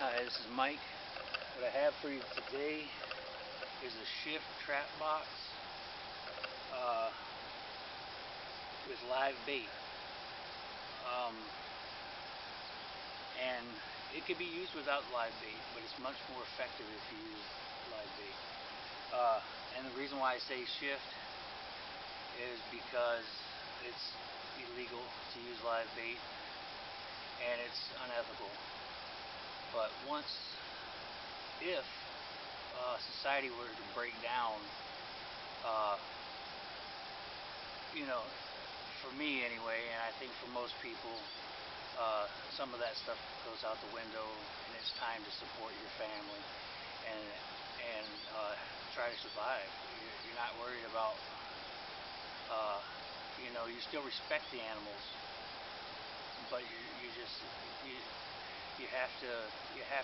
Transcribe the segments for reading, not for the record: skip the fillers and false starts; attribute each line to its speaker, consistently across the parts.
Speaker 1: Hi, this is Mike. What I have for you today is a shift trap box uh, with live bait. Um, and it could be used without live bait, but it's much more effective if you use live bait. And the reason why I say shift is because it's illegal to use live bait and it's unethical. But if society were to break down, uh, for me anyway, and I think for most people, some of that stuff goes out the window, and it's time to support your family and try to survive. You're not worried about, you still respect the animals, but you have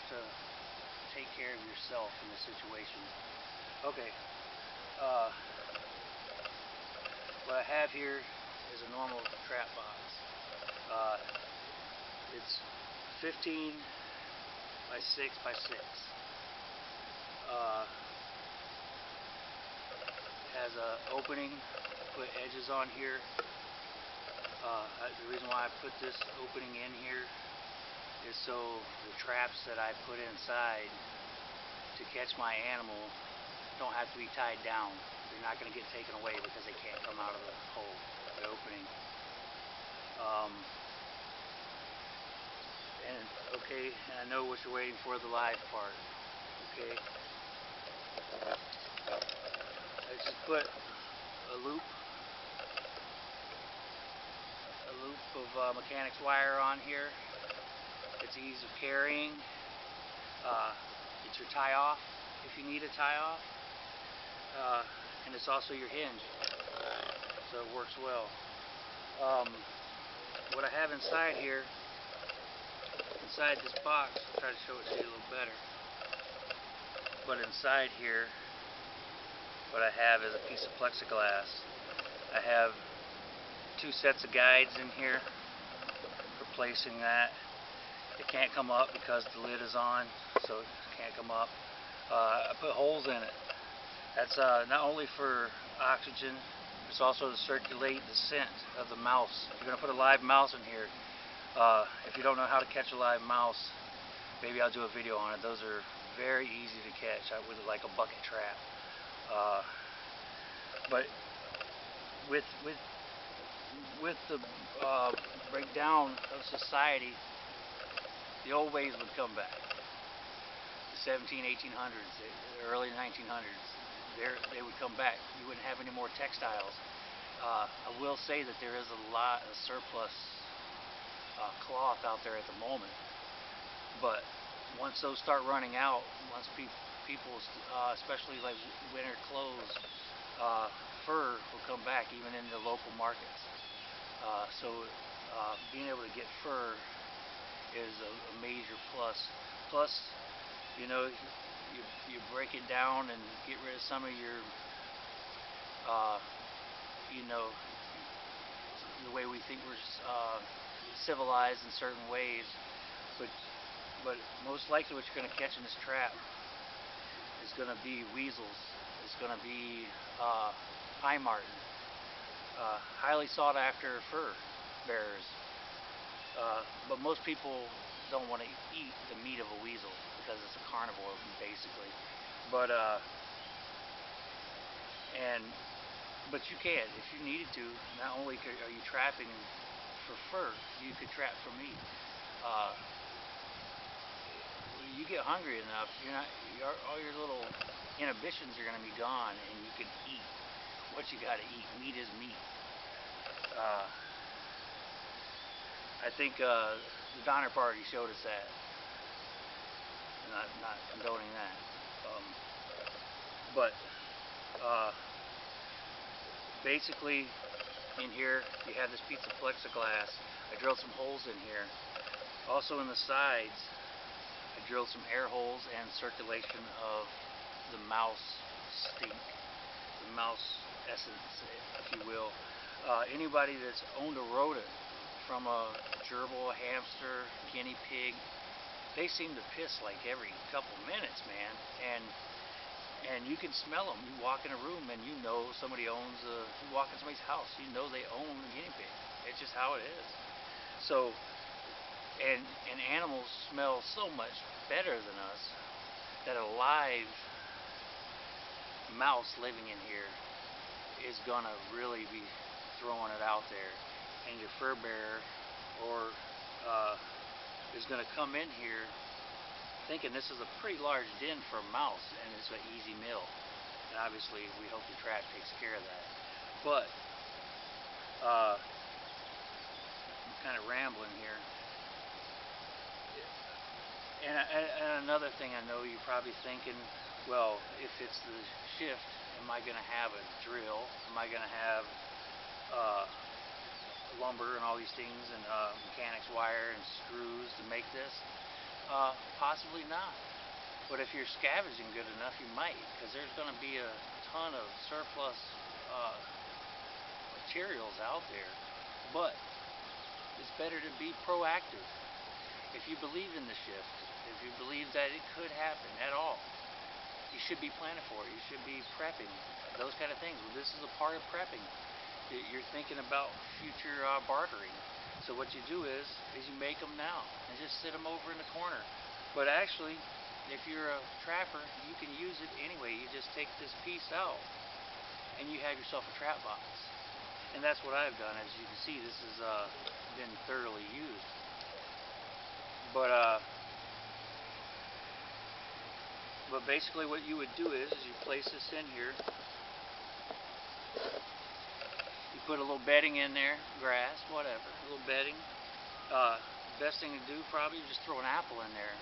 Speaker 1: to take care of yourself in this situation. Okay. What I have here is a normal trap box. It's 15 by 6 by 6. Has a opening, put edges on here. The reason why I put this opening in here is so the traps that I put inside to catch my animal don't have to be tied down. They're not going to get taken away because they can't come out of the hole, the opening. And I know what you're waiting for, the live part. Okay. I just put a loop of mechanics wire on here. It's ease of carrying. It's your tie off if you need a tie off, and it's also your hinge, so it works well. What I have inside here, inside this box, I'll try to show it to you a little better. But inside here, what I have is a piece of plexiglass. I have 2 sets of guides in here for placing that. It can't come up because the lid is on, so it can't come up. I put holes in it. That's not only for oxygen, it's also to circulate the scent of the mouse. If you're going to put a live mouse in here, if you don't know how to catch a live mouse, maybe I'll do a video on it. Those are very easy to catch with like a bucket trap. But with the breakdown of society, the old ways would come back. The 1800s, the early 1900s, they would come back. You wouldn't have any more textiles. I will say that there is a lot of surplus cloth out there at the moment, but once those start running out, once people, especially like winter clothes, fur will come back even in the local markets. So being able to get fur is a major plus. Plus, you break it down and get rid of some of your, the way we think we're civilized in certain ways. But most likely what you're going to catch in this trap is going to be weasels. It's going to be pine marten, highly sought after fur bearers. But most people don't want to eat the meat of a weasel because it's a carnivore basically. But you can, if you needed to. Not only are you trapping for fur, you could trap for meat. You get hungry enough, all your little inhibitions are going to be gone, and you can eat what you got to eat. Meat is meat. I think the Donner Party showed us that. Not condoning that. But basically, in here you have this piece of plexiglass. I drilled some holes in here. Also in the sides, I drilled some air holes and circulation of the mouse stink, the mouse essence, if you will. Anybody that's owned a rodent, from a gerbil, a hamster, guinea pig, they seem to piss like every couple minutes, man. And you can smell them. You walk in a room and you know somebody owns you walk in somebody's house, you know they own a guinea pig. It's just how it is. So, and animals smell so much better than us that a live mouse living in here is gonna really be throwing it out there, and your fur bearer or is gonna come in here thinking this is a pretty large den for a mouse and it's an easy meal. And obviously we hope the trap takes care of that. But I'm kind of rambling here. And another thing, I know you're probably thinking, well, if it's the shift, am I going to have a drill? Am I going to have lumber and all these things and mechanics wire and screws to make this? Possibly not. But if you're scavenging good enough, you might, because there's going to be a ton of surplus materials out there. But it's better to be proactive. If you believe in the shift, if you believe that it could happen at all, you should be planning for it. You should be prepping, those kind of things. Well, this is a part of prepping. You're thinking about future bartering. So what you do is you make them now and just sit them over in the corner. But actually, if you're a trapper, you can use it anyway. You just take this piece out and you have yourself a trap box. And that's what I've done. As you can see, this has been thoroughly used. But basically what you would do is you place this in here. You put a little bedding in there, grass, whatever, a little bedding. Best thing to do probably is just throw an apple in there.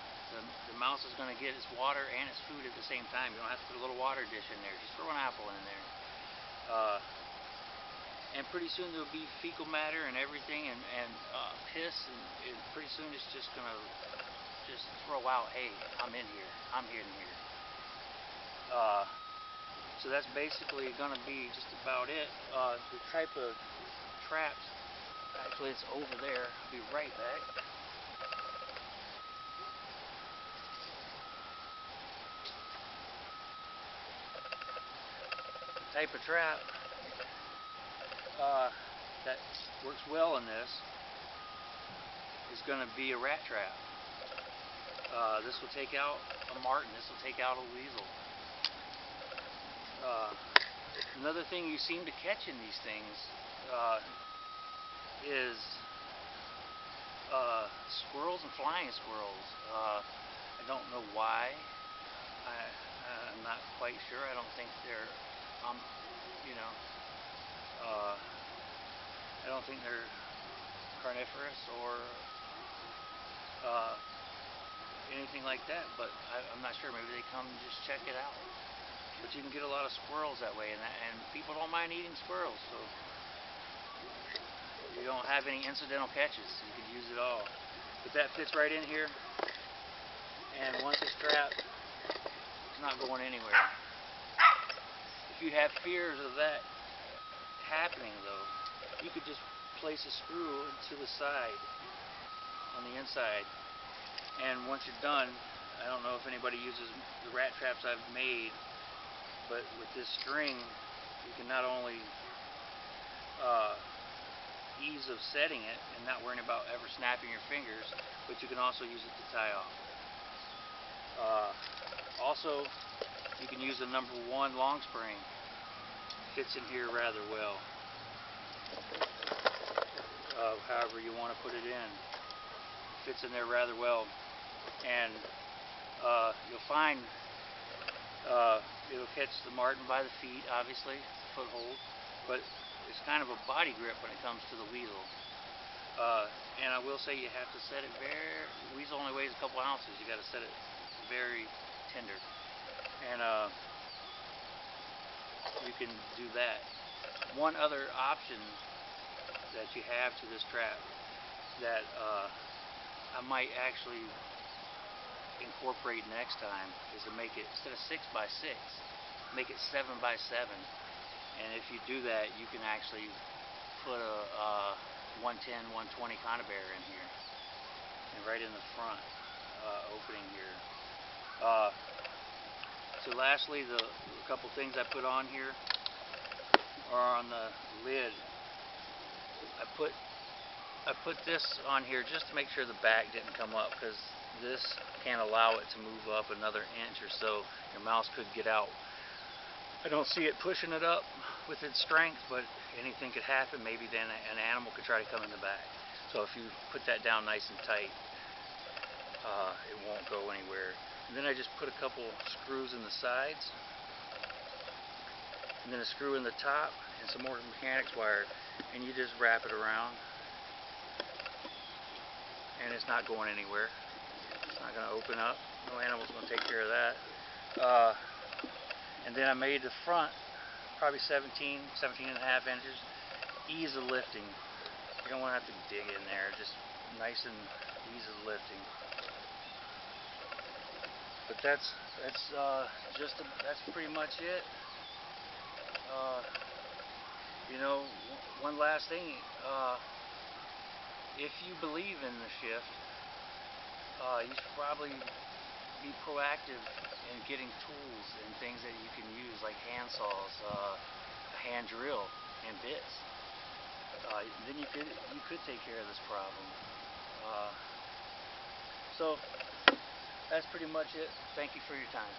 Speaker 1: The mouse is going to get its water and its food at the same time. You don't have to put a little water dish in there. Just throw an apple in there. And pretty soon there'll be fecal matter and everything and piss, and pretty soon it's just going to just throw out, hey, I'm in here. I'm in here. So that's basically going to be just about it. The type of traps, actually it's over there. I'll be right back. The type of trap that works well in this is going to be a rat trap. This will take out a marten. This will take out a weasel. Another thing you seem to catch in these things is squirrels and flying squirrels. I don't know why. I'm not quite sure. I don't think they're, I don't think they're carnivorous or anything like that. But I'm not sure. Maybe they come and just check it out. But you can get a lot of squirrels that way, and people don't mind eating squirrels, so you don't have any incidental catches. You can use it all. But that fits right in here, and once it's trapped, it's not going anywhere. If you have fears of that happening, though, you could just place a screw to the side, on the inside, and once you're done, I don't know if anybody uses the rat traps I've made, but with this string, you can not only ease of setting it and not worrying about ever snapping your fingers, but you can also use it to tie off. Also, you can use a number 1 long spring. Fits in here rather well. However you want to put it in. Fits in there rather well. And you'll find it'll catch the marten by the feet, obviously, foothold, but it's kind of a body grip when it comes to the weasel. And I will say you have to set it the weasel only weighs a couple ounces. You got to set it very tender, and you can do that. One other option that you have to this trap that I might actually incorporate next time is to make it, instead of 6x6, make it 7x7. And if you do that, you can actually put a 110, 120 conibear in here, and right in the front. opening here. So lastly, the couple things I put on here are on the lid. I put this on here just to make sure the back didn't come up, because this can't allow it to move up another inch or so. Your mouse could get out. I don't see it pushing it up with its strength, but anything could happen. Maybe then an animal could try to come in the back. So if you put that down nice and tight, it won't go anywhere. And then I just put a couple screws in the sides, and then a screw in the top, and some more mechanics wire, and you just wrap it around, and it's not going anywhere. It's not going to open up. No animal's going to take care of that. And then I made the front probably 17 and a half inches. Ease of lifting. You don't want to have to dig in there. Just nice and ease of lifting. But that's pretty much it. You know, one last thing. If you believe in the shift, you should probably be proactive in getting tools and things that you can use, like hand saws, a hand drill, and bits. Then you could take care of this problem. So that's pretty much it. Thank you for your time.